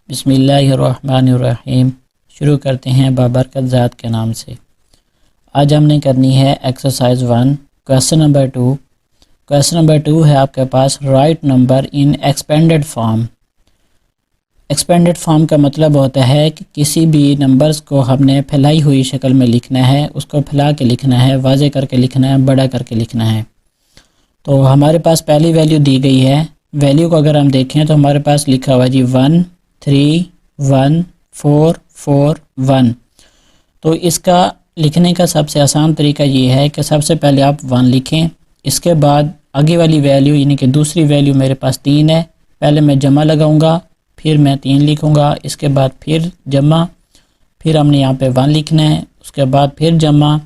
बिस्मिल्लाहिर्रहमानिर्रहीम। शुरू करते हैं बाबरकत ज़ात के नाम से। आज हमने करनी है exercise 1 question number 2। Question number 2 है आपके पास write number in expanded form. Expanded form का मतलब होता है कि किसी भी नंबर्स को हमने फैलाई हुई शक्ल में लिखना है, उसको फैला के लिखना है, वाज़े करके लिखना है, बड़ा करके लिखना है। तो हमारे पास पहली वैल्यू दी गई है। वैल्यू को अगर हम देखें तो हमारे पास लिखा हुआ जी 1 3 1 4 4 1। तो इसका लिखने का सबसे आसान तरीका ये है कि सबसे पहले आप 1 लिखें, इसके बाद आगे वाली वैल्यू यानी कि दूसरी वैल्यू मेरे पास 3 है, पहले मैं जमा लगाऊंगा, फिर मैं 3 लिखूंगा, इसके बाद फिर जमा, फिर हमने यहाँ पे 1 लिखना है, उसके बाद फिर जमा,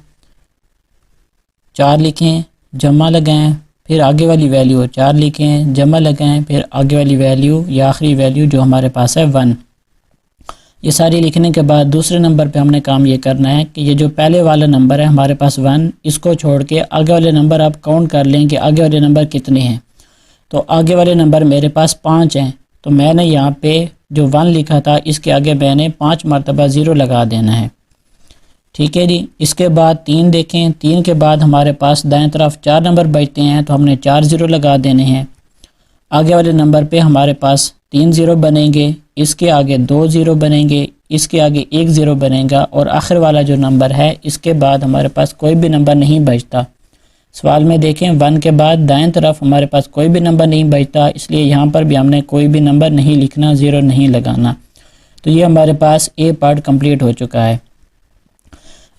4 लिखें, जमा लगाएं, फिर आगे वाली वैल्यू 4 लिखें, जमा लगाएं, फिर आगे वाली वैल्यू या आखिरी वैल्यू जो हमारे पास है 1। ये सारी लिखने के बाद दूसरे नंबर पे हमने काम ये करना है कि ये जो पहले वाला नंबर है हमारे पास 1, इसको छोड़ के आगे वाले नंबर आप काउंट कर लें कि आगे वाले नंबर कितने हैं। तो आगे वाले नंबर मेरे पास 5 हैं, तो मैंने यहाँ पे जो 1 लिखा था इसके आगे मैंने 5 मरतबा 0 लगा देना है। ठीक है जी। इसके बाद 3 देखें, 3 के बाद हमारे पास दाएं तरफ 4 नंबर बचते हैं, तो हमने 4 0 लगा देने हैं। आगे वाले नंबर पे हमारे पास 3 0 बनेंगे, इसके आगे 2 0 बनेंगे, इसके आगे 1 0 बनेगा और आखिर वाला जो नंबर है इसके बाद हमारे पास कोई भी नंबर नहीं बचता। सवाल में देखें 1 के बाद दाएं तरफ हमारे पास कोई भी नंबर नहीं बचता, इसलिए यहाँ पर भी हमने कोई भी नंबर नहीं लिखना, 0 नहीं लगाना। तो ये हमारे पास ए पार्ट कंप्लीट हो चुका है।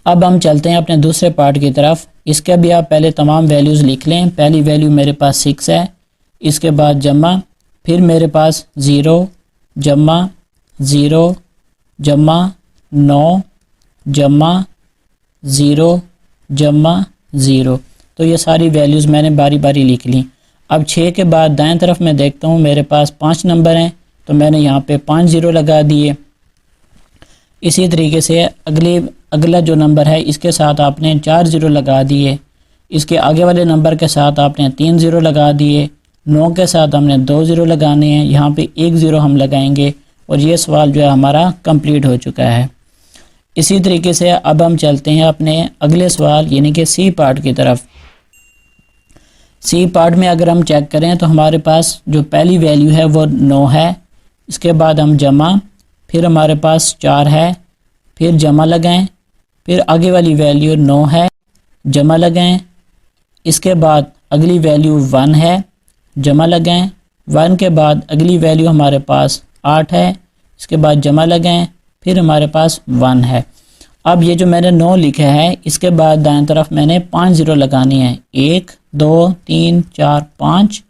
अब हम चलते हैं अपने दूसरे पार्ट की तरफ। इसके भी आप पहले तमाम वैल्यूज़ लिख लें। पहली वैल्यू मेरे पास 6 है, इसके बाद जमा, फिर मेरे पास 0 जमा 0 जमा 9 जमा 0 जमा 0। तो ये सारी वैल्यूज़ मैंने बारी बारी लिख ली। अब 6 के बाद दाएं तरफ मैं देखता हूँ मेरे पास 5 नंबर हैं, तो मैंने यहाँ पे 5 0 लगा दिए। इसी तरीके से अगला जो नंबर है इसके साथ आपने 4 0 लगा दिए, इसके आगे वाले नंबर के साथ आपने 3 0 लगा दिए, 9 के साथ हमने 2 0 लगाने हैं, यहाँ पे 1 0 हम लगाएंगे और ये सवाल जो है हमारा कंप्लीट हो चुका है। इसी तरीके से अब हम चलते हैं अपने अगले सवाल यानी कि सी पार्ट की तरफ। सी पार्ट में अगर हम चेक करें तो हमारे पास जो पहली वैल्यू है वो 9 है, इसके बाद हम जमा, फिर हमारे पास 4 है, फिर जमा लगाएं, फिर आगे वाली वैल्यू 9 है, जमा लगाएं, इसके बाद अगली वैल्यू 1 है, जमा लगाएं, 1 के बाद अगली वैल्यू हमारे पास 8 है, इसके बाद जमा लगाएं, फिर हमारे पास 1 है। अब ये जो मैंने 9 लिखा है इसके बाद दाएं तरफ मैंने 5 0 लगानी है, 1 2 3 4 5।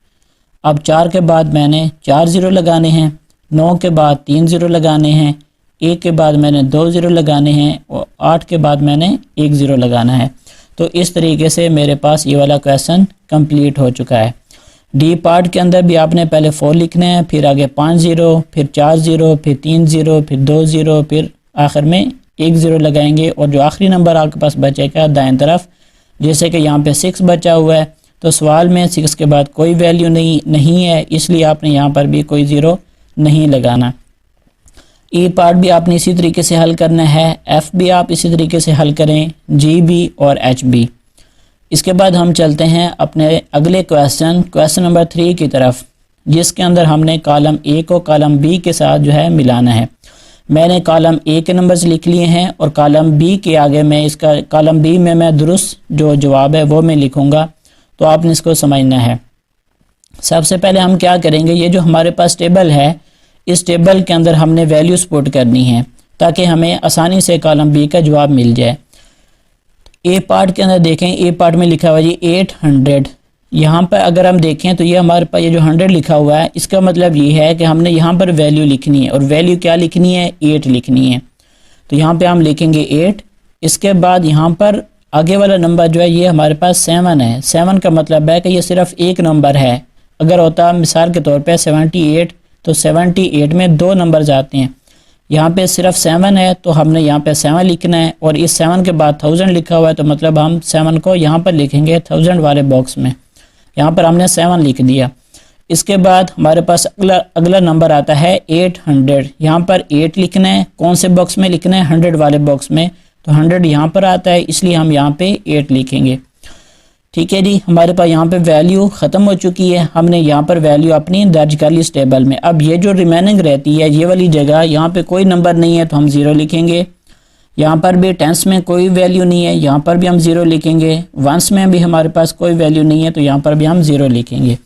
अब 4 के बाद मैंने 4 0 लगाने हैं, 9 के बाद 3 0 लगाने हैं, 1 के बाद मैंने 2 0 लगाने हैं और 8 के बाद मैंने 1 0 लगाना है। तो इस तरीके से मेरे पास ये वाला क्वेश्चन कंप्लीट हो चुका है। डी पार्ट के अंदर भी आपने पहले 4 लिखना है, फिर आगे 5 0, फिर 4 0, फिर 3 0, फिर 2 0, फिर आखिर में 1 0 लगाएंगे और जो आखिरी नंबर आपके पास बचेगा दाएं तरफ, जैसे कि यहाँ पे 6 बचा हुआ है, तो सवाल में 6 के बाद कोई वैल्यू नहीं है, इसलिए आपने यहाँ पर भी कोई 0 नहीं लगाना। ई पार्ट भी आपने इसी तरीके से हल करना है, एफ भी आप इसी तरीके से हल करें, जी भी और एच भी। इसके बाद हम चलते हैं अपने अगले क्वेश्चन नंबर 3 की तरफ, जिसके अंदर हमने कॉलम ए को कॉलम बी के साथ जो है मिलाना है। मैंने कॉलम ए के नंबर्स लिख लिए हैं और कॉलम बी के आगे मैं इसका कॉलम बी में मैं दुरुस्त जो जवाब है वो मैं लिखूँगा, तो आपने इसको समझना है। सबसे पहले हम क्या करेंगे, ये जो हमारे पास टेबल है इस टेबल के अंदर हमने वैल्यूज़ पुट करनी है ताकि हमें आसानी से कॉलम बी का जवाब मिल जाए। ए पार्ट के अंदर देखें, ए पार्ट में लिखा हुआ है जी 800। यहाँ पर अगर हम देखें तो ये हमारे पास ये जो 100 लिखा हुआ है इसका मतलब ये है कि हमने यहाँ पर वैल्यू लिखनी है और वैल्यू क्या लिखनी है, 8 लिखनी है। तो यहाँ पे हम लिखेंगे 8। इसके बाद यहाँ पर आगे वाला नंबर जो है ये हमारे पास 7 है। 7 का मतलब है कि ये सिर्फ एक नंबर है। अगर होता मिसाल के तौर पर 78 तो 78 में 2 नंबर जाते हैं, यहाँ पे सिर्फ 7 है तो हमने यहाँ पे 7 लिखना है और इस 7 के बाद 1000 लिखा हुआ है तो मतलब हम 7 को यहाँ पर लिखेंगे 1000 वाले बॉक्स में। यहाँ पर हमने 7 लिख दिया। इसके बाद हमारे पास अगला नंबर आता है 800। यहाँ पर 8 लिखना है, कौन से बॉक्स में लिखना है? 100 वाले बॉक्स में। तो 100 यहाँ पर आता है, इसलिए हम यहाँ पे 8 लिखेंगे। ठीक है जी, हमारे पास यहाँ पे वैल्यू ख़त्म हो चुकी है, हमने यहाँ पर वैल्यू अपनी दर्ज कर ली इस टेबल में। अब ये जो रिमेनिंग रहती है ये वाली जगह, यहाँ पे कोई नंबर नहीं है तो हम 0 लिखेंगे। यहाँ पर भी टेंस में कोई वैल्यू नहीं है, यहाँ पर भी हम 0 लिखेंगे। वंस में भी हमारे पास कोई वैल्यू नहीं है तो यहाँ पर भी हम 0 लिखेंगे।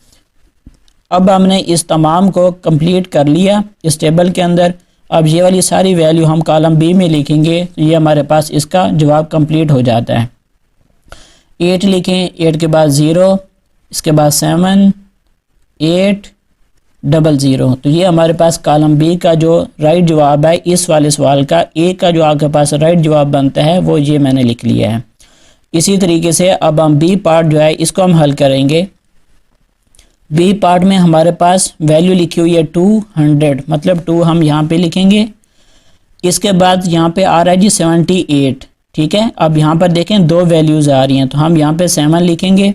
अब हमने इस तमाम को कंप्लीट कर लिया इस टेबल के अंदर। अब ये वाली सारी वैल्यू हम कॉलम बी में लिखेंगे तो ये हमारे पास इसका जवाब कंप्लीट हो जाता है। 8 लिखें, 8 के बाद 0, इसके बाद 7 8 00। तो ये हमारे पास कॉलम बी का जो राइट जवाब है इस वाले सवाल का। ए का जो आपके पास राइट जवाब बनता है वो ये मैंने लिख लिया है। इसी तरीके से अब हम बी पार्ट जो है इसको हम हल करेंगे। बी पार्ट में हमारे पास वैल्यू लिखी हुई है 200, मतलब 2 हम यहाँ पे लिखेंगे। इसके बाद यहाँ पे आ रहा है जी 78। ठीक है, अब यहाँ पर देखें 2 वैल्यूज़ आ रही हैं तो हम यहाँ पे 7 लिखेंगे।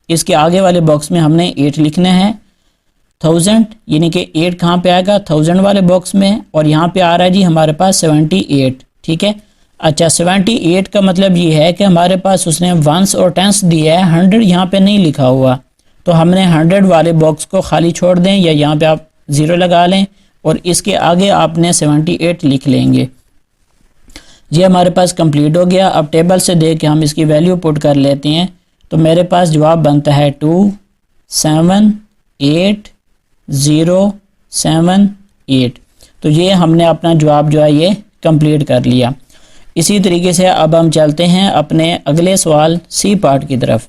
इसके आगे वाले बॉक्स में हमने 8 लिखना है। 1000 यानी कि 8 कहाँ पे आएगा? 1000 वाले बॉक्स में। और यहाँ पे आ रहा है जी हमारे पास 78। ठीक है, अच्छा 78 का मतलब ये है कि हमारे पास उसने वंस और टेंस दिया है, 100 यहाँ पे नहीं लिखा हुआ। तो हमने 100 वाले बॉक्स को खाली छोड़ दें या यहाँ पे आप 0 लगा लें और इसके आगे आपने 78 लिख लेंगे। ये हमारे पास कंप्लीट हो गया। अब टेबल से देख के हम इसकी वैल्यू पुट कर लेते हैं। तो मेरे पास जवाब बनता है 2780778। तो ये हमने अपना जवाब जो है ये कंप्लीट कर लिया। इसी तरीके से अब हम चलते हैं अपने अगले सवाल सी पार्ट की तरफ।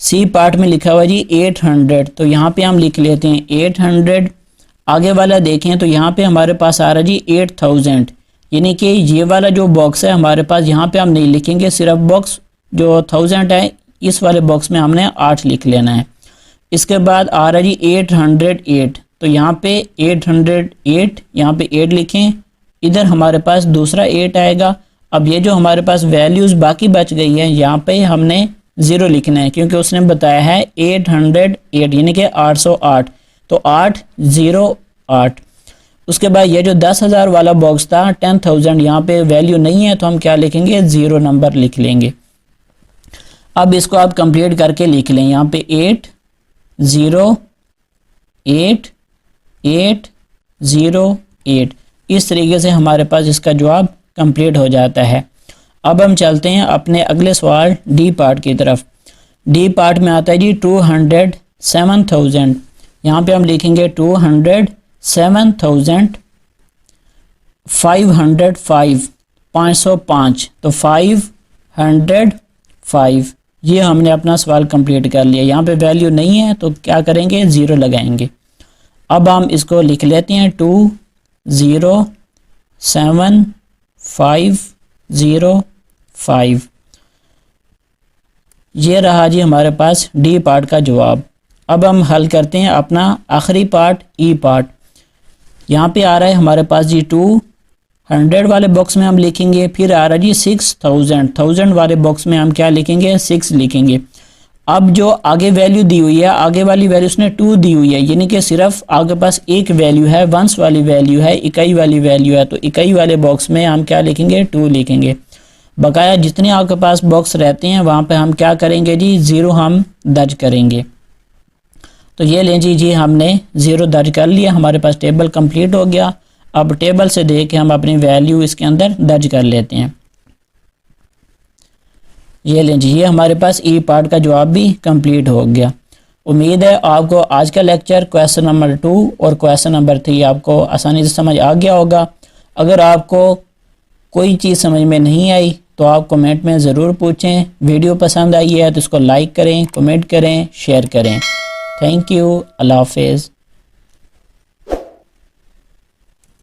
सी पार्ट में लिखा हुआ जी 800। तो यहाँ पे हम लिख लेते हैं 800। आगे वाला देखें तो यहाँ पे हमारे पास आ रहा है जी 8000, यानी कि ये वाला जो बॉक्स है हमारे पास यहाँ पे हम नहीं लिखेंगे, सिर्फ बॉक्स जो 1000 है इस वाले बॉक्स में हमने 8 लिख लेना है। इसके बाद आ रहा है जी 808। तो यहाँ पे 808, यहाँ पे 8 लिखें, इधर हमारे पास दूसरा 8 आएगा। अब ये जो हमारे पास वैल्यूज़ बाकी बच गई है यहाँ पे हमने 0 लिखना है, क्योंकि उसने बताया है 808 यानी कि 808। तो 808। उसके बाद ये जो 10,000 वाला बॉक्स था 10,000, यहाँ पे वैल्यू नहीं है तो हम क्या लिखेंगे? 0 नंबर लिख लेंगे। अब इसको आप कंप्लीट करके लिख लें, यहाँ पे 80808। इस तरीके से हमारे पास इसका जवाब कंप्लीट हो जाता है। अब हम चलते हैं अपने अगले सवाल डी पार्ट की तरफ। डी पार्ट में आता है जी 207,000। यहाँ पे हम लिखेंगे 207,505, 505। तो 505, ये हमने अपना सवाल कंप्लीट कर लिया। यहाँ पे वैल्यू नहीं है तो क्या करेंगे? 0 लगाएंगे। अब हम इसको लिख लेते हैं 207,505। ये रहा जी हमारे पास डी पार्ट का जवाब। अब हम हल करते हैं अपना आखिरी पार्ट ई पार्ट। यहाँ पे आ रहा है हमारे पास जी 200 वाले बॉक्स में हम लिखेंगे, फिर आ रहा है जी 6,000 वाले बॉक्स में हम क्या लिखेंगे? 6 लिखेंगे। अब जो आगे वैल्यू दी हुई है, आगे वाली वैल्यू उसने 2 दी हुई है, यानी कि सिर्फ आगे पास एक वैल्यू है, वंस वाली वैल्यू है, इकाई वाली वैल्यू है। तो इकाई वाले बॉक्स में हम क्या लिखेंगे? 2 लिखेंगे। बकाया जितने आपके पास बॉक्स रहते हैं वहाँ पे हम क्या करेंगे जी? 0 हम दर्ज करेंगे। तो ये लें जी हमने 0 दर्ज कर लिया, हमारे पास टेबल कंप्लीट हो गया। अब टेबल से देख के हम अपनी वैल्यू इसके अंदर दर्ज कर लेते हैं। ये लें जी, ये हमारे पास ई पार्ट का जवाब भी कंप्लीट हो गया। उम्मीद है आपको आज का लेक्चर क्वेश्चन नंबर 2 और क्वेश्चन नंबर 3 आपको आसानी से समझ आ गया होगा। अगर आपको कोई चीज़ समझ में नहीं आई तो आप कमेंट में ज़रूर पूछें। वीडियो पसंद आई है तो इसको लाइक करें, कमेंट करें, शेयर करें। Thank you. अल्लाह हाफिज़।